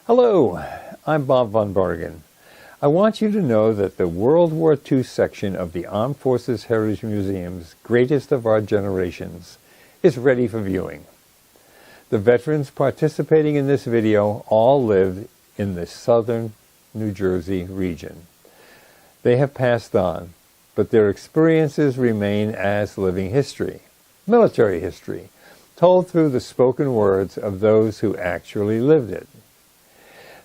Hello, I'm Bob von Bargen. I want you to know that the World War II section of the Armed Forces Heritage Museum's Greatest of Our Generations is ready for viewing. The veterans participating in this video all lived in the southern New Jersey region. They have passed on, but their experiences remain as living history, military history, told through the spoken words of those who actually lived it.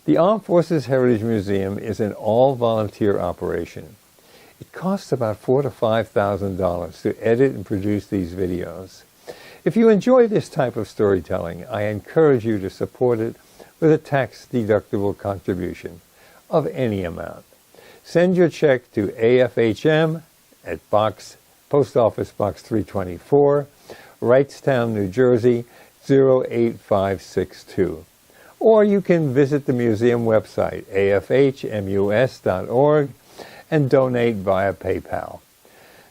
The Armed Forces Heritage Museum is an all-volunteer operation. It costs about $4,000 to $5,000 to edit and produce these videos. If you enjoy this type of storytelling, I encourage you to support it with a tax-deductible contribution of any amount. Send your check to AFHM at Post Office Box 324, Wrightstown, New Jersey, 08562. Or you can visit the museum website, afhmus.org, and donate via PayPal.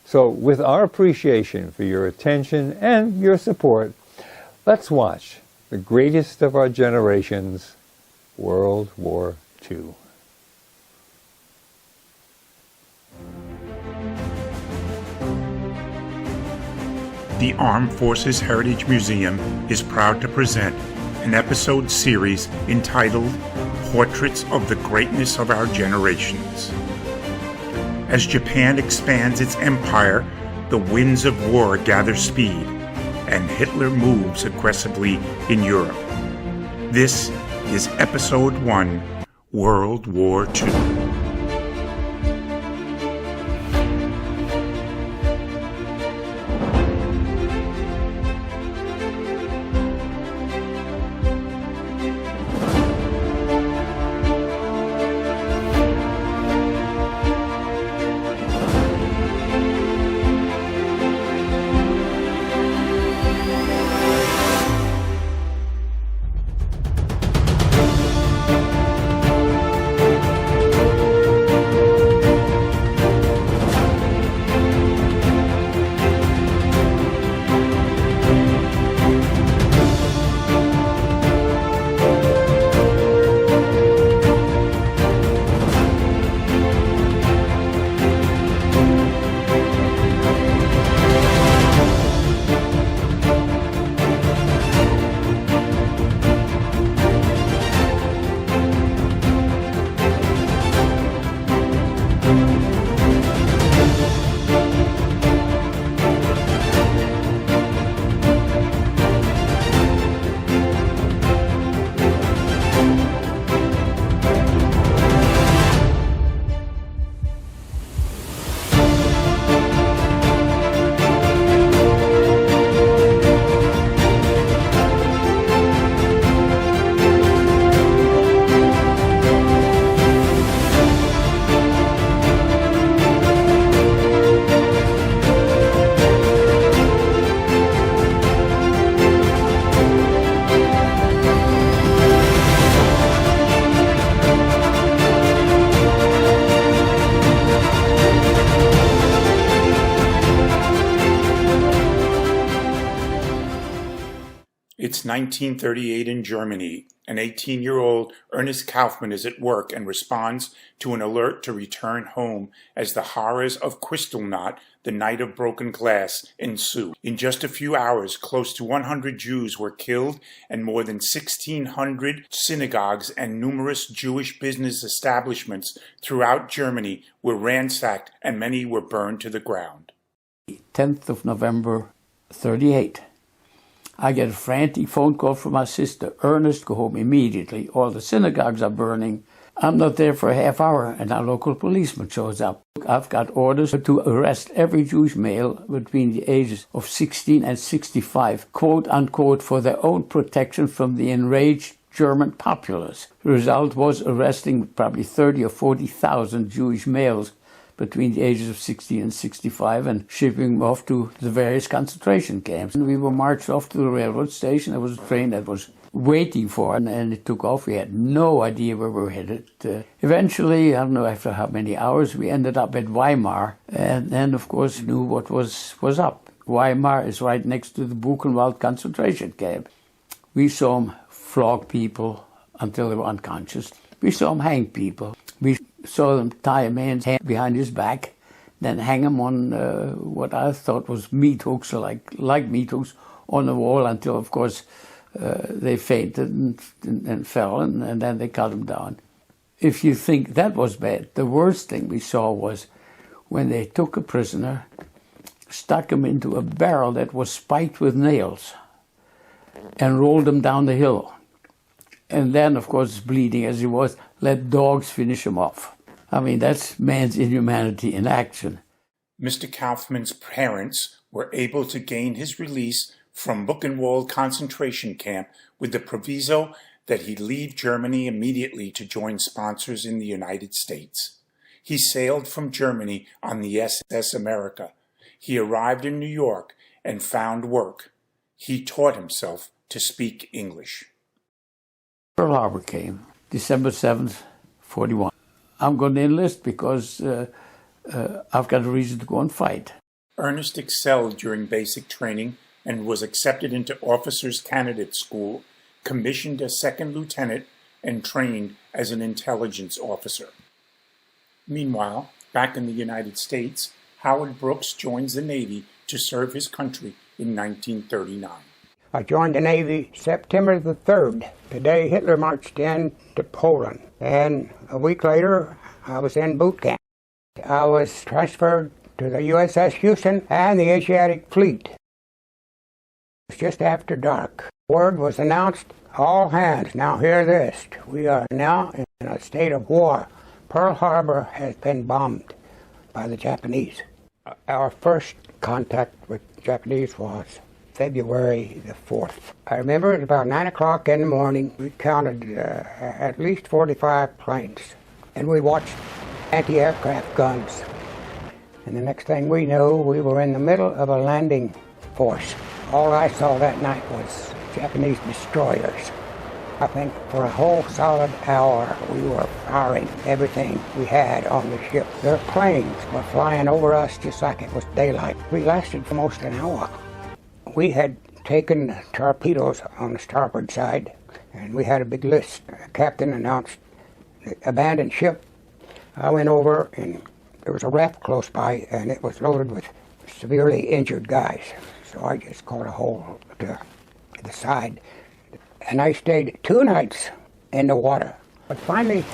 So with our appreciation for your attention and your support, let's watch the greatest of our generations, World War II. The Armed Forces Heritage Museum is proud to present an episode series entitled Portraits of the Greatness of Our Generations. As Japan expands its empire, the winds of war gather speed, and Hitler moves aggressively in Europe. This is Episode 1, World War II. It's 1938 in Germany. An 18-year-old Ernest Kaufmann is at work and responds to an alert to return home as the horrors of Kristallnacht, the night of broken glass, ensue. In just a few hours, close to 100 Jews were killed and more than 1,600 synagogues and numerous Jewish business establishments throughout Germany were ransacked and many were burned to the ground. 10th of November, 38. I get a frantic phone call from my sister, Ernest, go home immediately. All the synagogues are burning. I'm not there for a half hour, and our local policeman shows up. I've got orders to arrest every Jewish male between the ages of 16 and 65, quote unquote, for their own protection from the enraged German populace. The result was arresting probably 30 or 40,000 Jewish males between the ages of 16 and 65 and shipping them off to the various concentration camps. And we were marched off to the railroad station. There was a train that was waiting for us, and it took off. We had no idea where we were headed. Eventually, I don't know after how many hours, we ended up at Weimar, and then, of course, knew what was up. Weimar is right next to the Buchenwald concentration camp. We saw them flog people until they were unconscious. We saw them hang people. We saw them tie a man's hand behind his back, then hang him on what I thought was meat hooks, like meat hooks, on the wall until, of course, they fainted and fell, and then they cut them down. If you think that was bad, the worst thing we saw was when they took a prisoner, stuck him into a barrel that was spiked with nails, and rolled him down the hill. And then, of course, bleeding as he was, let dogs finish him off. I mean, that's man's inhumanity in action. Mr. Kaufman's parents were able to gain his release from Buchenwald concentration camp with the proviso that he leave Germany immediately to join sponsors in the United States. He sailed from Germany on the SS America. He arrived in New York and found work. He taught himself to speak English. Pearl Harbor came, December 7th, 41. I'm going to enlist because I've got a reason to go and fight. Ernest excelled during basic training and was accepted into Officers Candidate School, commissioned as second lieutenant, and trained as an intelligence officer. Meanwhile, back in the United States, Howard Brooks joins the Navy to serve his country in 1939. I joined the Navy September the 3rd, the day Hitler marched into Poland. And a week later, I was in boot camp. I was transferred to the USS Houston and the Asiatic Fleet. It was just after dark. Word was announced, all hands, now hear this. We are now in a state of war. Pearl Harbor has been bombed by the Japanese. Our first contact with the Japanese was February the 4th. I remember it was about 9 o'clock in the morning. We counted at least 45 planes, and we watched anti-aircraft guns. And the next thing we knew, we were in the middle of a landing force. All I saw that night was Japanese destroyers. I think for a whole solid hour we were firing everything we had on the ship. Their planes were flying over us just like it was daylight. We lasted for most an hour. We had taken torpedoes on the starboard side, and we had a big list. The captain announced abandoned ship. I went over, and there was a raft close by, and it was loaded with severely injured guys. So I just caught a hold to the side. And I stayed 2 nights in the water. But finally,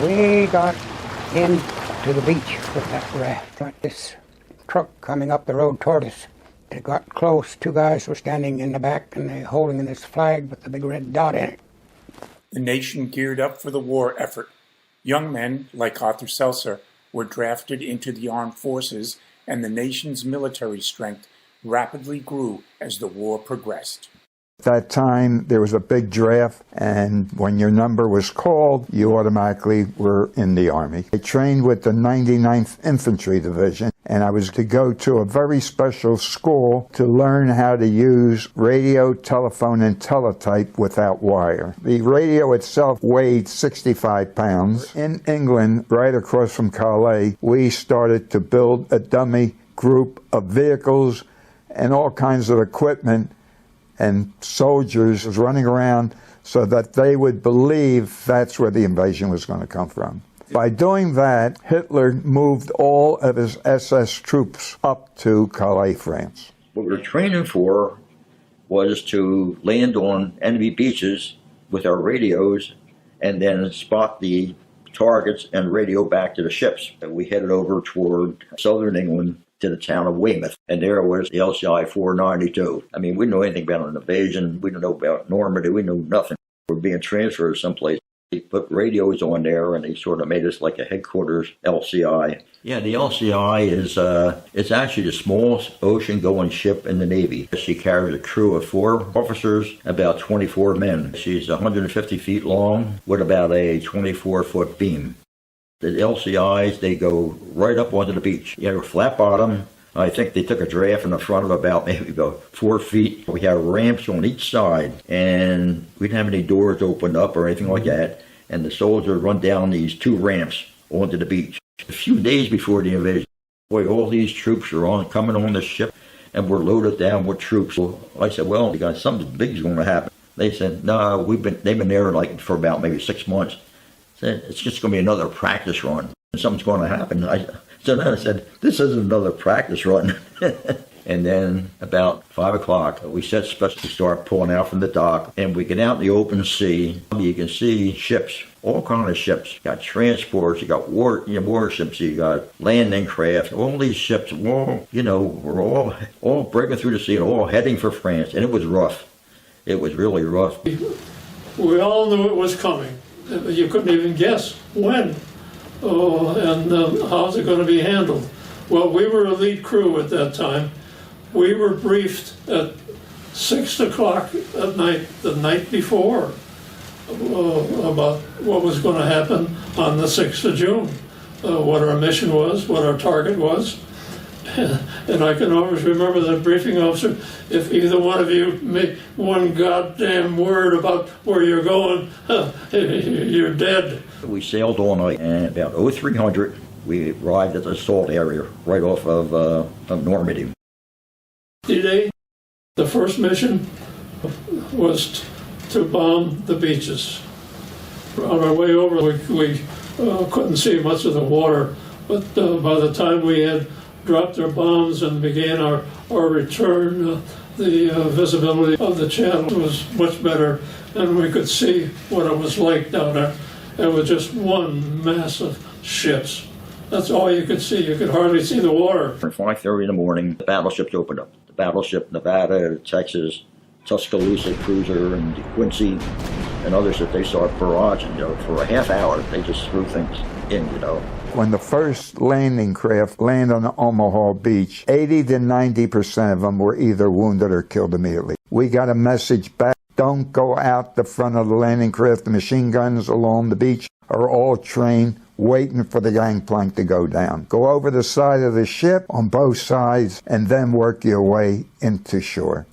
we got into the beach with that raft. Got this truck coming up the road toward us. It got close. 2 guys were standing in the back, and they holding this flag with the big red dot in it. The nation geared up for the war effort. Young men, like Arthur Seltzer, were drafted into the armed forces, and the nation's military strength rapidly grew as the war progressed. At that time, there was a big draft, and when your number was called, you automatically were in the Army. I trained with the 99th Infantry Division, and I was to go to a very special school to learn how to use radio, telephone, and teletype without wire. The radio itself weighed 65 pounds. In England, right across from Calais, we started to build a dummy group of vehicles and all kinds of equipment and soldiers was running around so that they would believe that's where the invasion was going to come from. By doing that, Hitler moved all of his SS troops up to Calais, France. What we were training for was to land on enemy beaches with our radios and then spot the targets and radio back to the ships. We headed over toward southern England to the town of Weymouth, and there was the LCI 492. I mean, we didn't know anything about an invasion. We didn't know about Normandy. We knew nothing. We were being transferred someplace. They put radios on there, and they sort of made us like a headquarters LCI. Yeah, the LCI is it's actually the smallest ocean-going ship in the Navy. She carries a crew of 4 officers, about 24 men. She's 150 feet long with about a 24-foot beam. The LCIs, they go right up onto the beach. You have a flat bottom. I think they took a draft in the front of about 4 feet. We have ramps on each side, and we didn't have any doors opened up or anything like that. And the soldiers run down these 2 ramps onto the beach. A few days before the invasion, boy, all these troops are coming on the ship, and we're loaded down with troops. So I said, well, something big is going to happen. They said, no, they've been there like for about maybe 6 months. I said, it's just going to be another practice run. Something's going to happen. So then I said, this isn't another practice run. And then about 5 o'clock, we set special to start pulling out from the dock, and we get out in the open sea. You can see ships, all kinds of ships. You got transports, you got warships, you got landing craft. All these ships, were all breaking through the sea and all heading for France. And it was rough. It was really rough. We all knew it was coming. You couldn't even guess when. How's it going to be handled? Well, we were a lead crew at that time. We were briefed at 6 o'clock at night, the night before, about what was going to happen on the 6th of June, what our mission was, what our target was. And I can always remember the briefing officer, if either one of you make one goddamn word about where you're going, you're dead. We sailed all night, and about 0300, we arrived at the assault area right off of Normandy. D-Day, the first mission was to bomb the beaches. On our way over, we couldn't see much of the water, but by the time we had dropped our bombs and began our return, the visibility of the channel was much better, and we could see what it was like down there. It was just one mass of ships. That's all you could see. You could hardly see the water. At 5:30 in the morning, the battleships opened up. The battleship Nevada, Texas, Tuscaloosa cruiser, and Quincy, and others that they started barraging. For a half hour, they just threw things in. When the first landing craft landed on Omaha Beach, 80 to 90% of them were either wounded or killed immediately. We got a message back: don't go out the front of the landing craft. The machine guns along the beach are all trained, waiting for the gangplank to go down. Go over the side of the ship on both sides and then work your way into shore.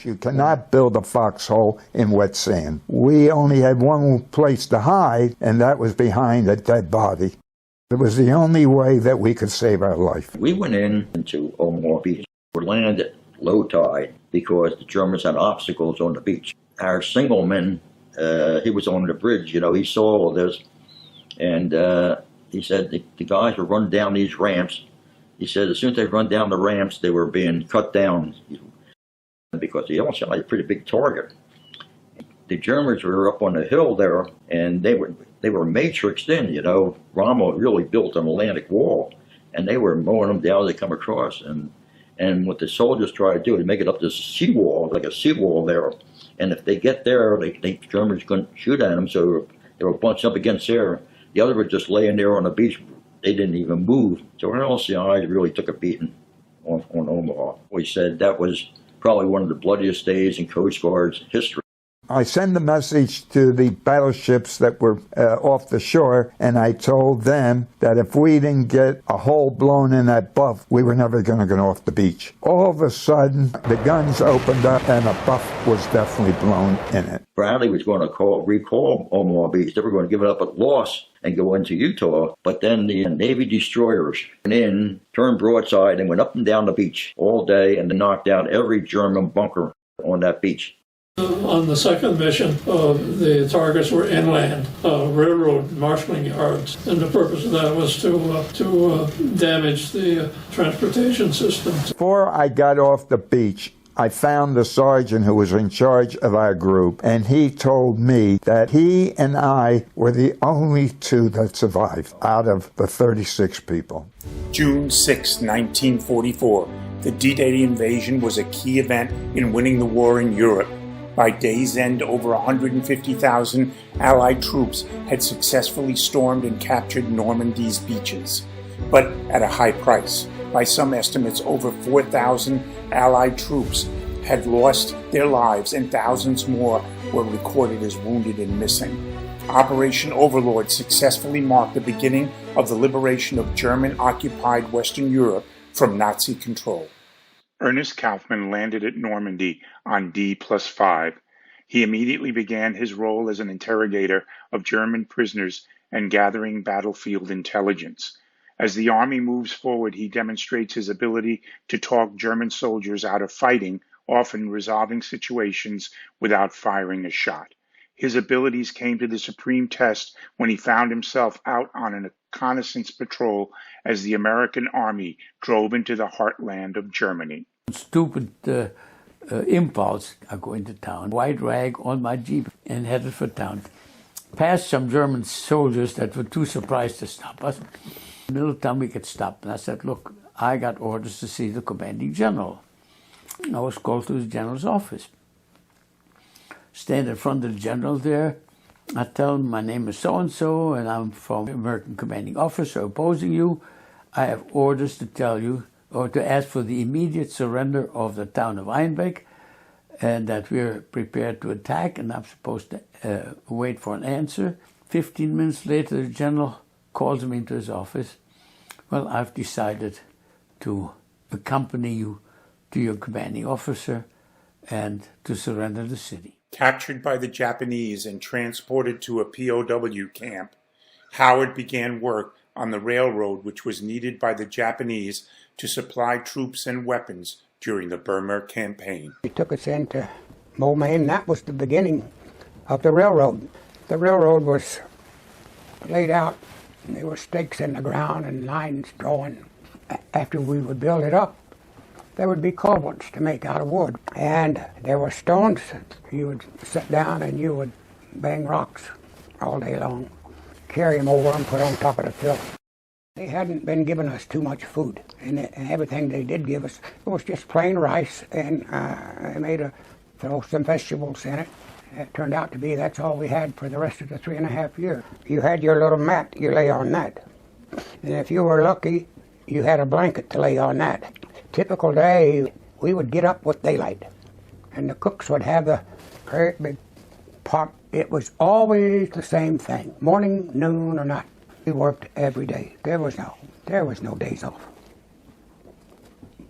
You cannot build a foxhole in wet sand. We only had one place to hide, and that was behind a dead body. It was the only way that we could save our life. We went into Omaha Beach. We landed at low tide because the Germans had obstacles on the beach. Our signalman, he was on the bridge, he saw all this. And he said the guys were running down these ramps. He said as soon as they run down the ramps, they were being cut down because they all sounded like a pretty big target. The Germans were up on the hill there, and they were matrixed in. Rommel really built an Atlantic wall, and they were mowing them down as they come across. And what the soldiers try to do is make it up this seawall, like a seawall there. And if they get there, they think the Germans couldn't shoot at them, so they were bunched up against there. The other were just laying there on the beach. They didn't even move. So our LCI really took a beating on Omaha. We said that was probably one of the bloodiest days in Coast Guard's history. I sent a message to the battleships that were off the shore, and I told them that if we didn't get a hole blown in that buff, we were never going to get off the beach. All of a sudden, the guns opened up, and a buff was definitely blown in it. Bradley was going to recall Omaha Beach. They were going to give it up at loss and go into Utah. But then the Navy destroyers went in, turned broadside, and went up and down the beach all day, and knocked out every German bunker on that beach. On the second mission, the targets were inland, railroad marshaling yards, and the purpose of that was to damage the transportation system. Before I got off the beach, I found the sergeant who was in charge of our group, and he told me that he and I were the only two that survived out of the 36 people. June 6, 1944, the D-Day invasion was a key event in winning the war in Europe. By day's end, over 150,000 Allied troops had successfully stormed and captured Normandy's beaches, but at a high price. By some estimates, over 4,000 Allied troops had lost their lives and thousands more were recorded as wounded and missing. Operation Overlord successfully marked the beginning of the liberation of German-occupied Western Europe from Nazi control. Ernest Kaufmann landed at Normandy on D+5. He immediately began his role as an interrogator of German prisoners and gathering battlefield intelligence. As the army moves forward, he demonstrates his ability to talk German soldiers out of fighting often resolving situations without firing a shot. His abilities came to the supreme test when he found himself out on a reconnaissance patrol as the American Army drove into the heartland of Germany. Stupid impulse, I go into town, white rag on my Jeep and headed for town. Passed some German soldiers that were too surprised to stop us. In the middle of town we could stop. And I said, look, I got orders to see the commanding general. I was called to the general's office. Stand in front of the general there. I tell him my name is so-and-so and I'm from the American commanding officer opposing you. I have orders to tell you or to ask for the immediate surrender of the town of Einbeck and that we're prepared to attack and I'm supposed to wait for an answer. 15 minutes later, the general calls me into his office. Well, I've decided to accompany you to your commanding officer and to surrender the city. Captured by the Japanese and transported to a POW camp, Howard began work on the railroad which was needed by the Japanese to supply troops and weapons during the Burma campaign. He took us into Moulmein, and that was the beginning of the railroad. The railroad was laid out, and there were stakes in the ground and lines drawn. After we would build it up, there would be culverts to make out of wood. And there were stones. You would sit down and you would bang rocks all day long, carry them over and put on top of the fill. They hadn't been giving us too much food. And everything they did give us, it was just plain rice. And they made throw some vegetables in it. It turned out to be that's all we had for the rest of the 3.5 years. You had your little mat, you lay on that. And if you were lucky, you had a blanket to lay on that. Typical day, we would get up with daylight, and the cooks would have the great big pot. It was always the same thing, morning, noon, or night. We worked every day. There was no days off.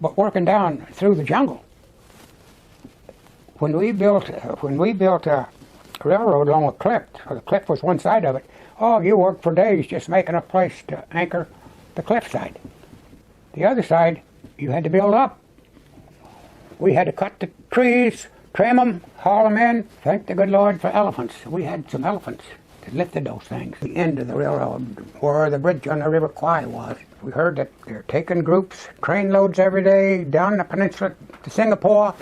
But working down through the jungle, when we built a railroad along a cliff, or the cliff was one side of it. Oh, you worked for days just making a place to anchor the cliffside. The other side, you had to build up. We had to cut the trees, trim them, haul them in. Thank the good Lord for elephants. We had some elephants that lifted those things. The end of the railroad, where the bridge on the River Kwai was, we heard that they're taking groups, train loads every day down the peninsula to Singapore.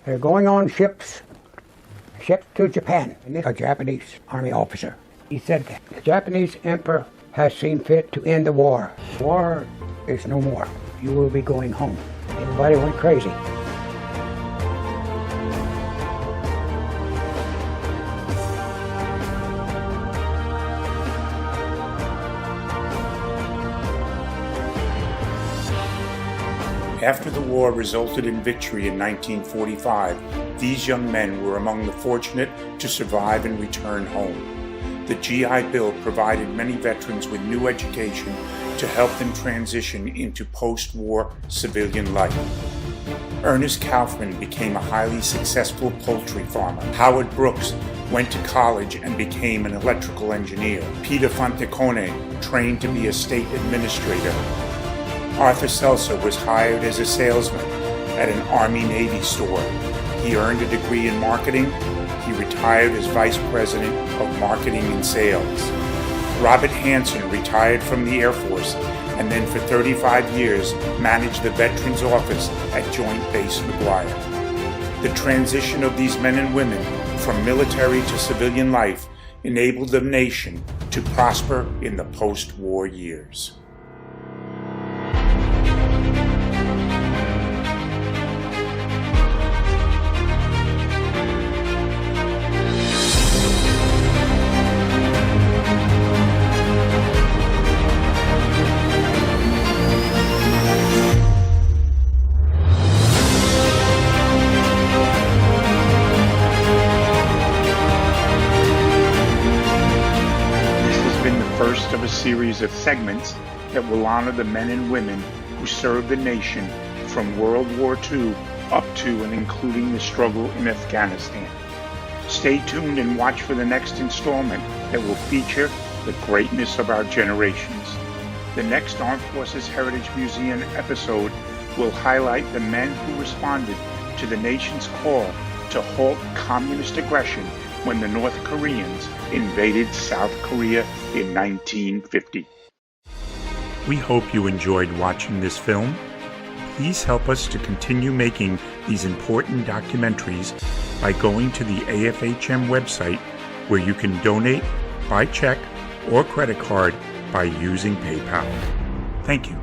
They're going on ships to Japan. And this is a Japanese army officer. He said that the Japanese emperor has seen fit to end the war. War is no more. You will be going home. Everybody went crazy. After the war resulted in victory in 1945, these young men were among the fortunate to survive and return home. The GI Bill provided many veterans with new education to help them transition into post-war civilian life. Ernest Kaufman became a highly successful poultry farmer. Howard Brooks went to college and became an electrical engineer. Peter Fontecone trained to be a state administrator. Arthur Seltzer was hired as a salesman at an Army-Navy store. He earned a degree in marketing. He retired as vice president of marketing and sales. Robert Hansen retired from the Air Force and then for 35 years managed the Veterans Office at Joint Base McGuire. The transition of these men and women from military to civilian life enabled the nation to prosper in the post-war years. Of a series of segments that will honor the men and women who served the nation from World War II up to and including the struggle in Afghanistan. Stay tuned and watch for the next installment that will feature the greatness of our generations. The next Armed Forces Heritage Museum episode will highlight the men who responded to to the nation's call to halt communist aggression when the North Koreans invaded South Korea in 1950. We hope you enjoyed watching this film. Please help us to continue making these important documentaries by going to the AFHM website, where you can donate by check or credit card by using PayPal. Thank you.